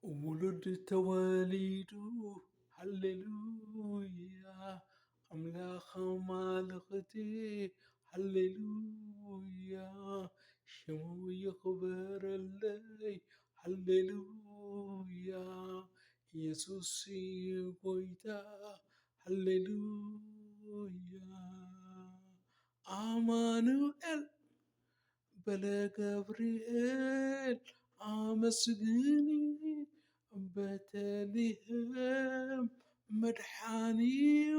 ውሉድ ተወሊዱ ሃሌሉያ ኣምላኽ ኣማልኽቲ ሃሌሉያ ሽሙ ይኽበረለይ ሃሌሉያ ኢየሱስ እዩ ጎይታ ሃሌሉያ አማኑኤል በለ ገብርኤል አመስግኒ በተልሔም መድኃኒዩ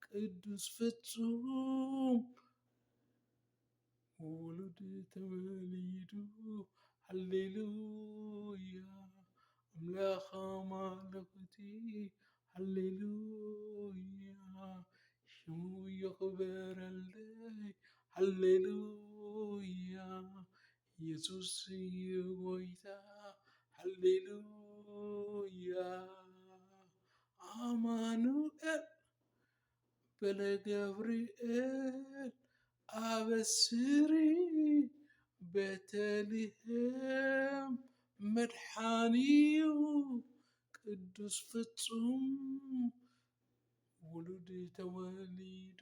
ቅዱስ ፍጹም ውሉድ ተወሊዱ ሃሌሉያ አምላኽ አማልክቲ ሃሌሉያ ሽሙ ይኽበረለይ ሃሌሉያ ኢየሱስ እዩ ጎይታ ሃሌሉያ አማኑኤል በለ ገብርኤል አበስሪ በተልሔም መድኃኒዩ ቅዱስ ፍጹም ውሉድ ተወሊዱ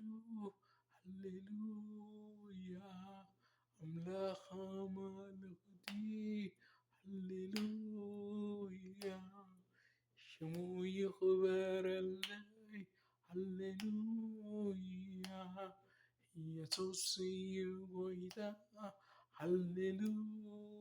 ሃሌሉያ አምላኽ አማልክቲ ሃሌሉያ ሽሙ ይኽበረለይ ሃሌሉያ ኢየሱስ እዩ ጎይታ ሃሌሉያ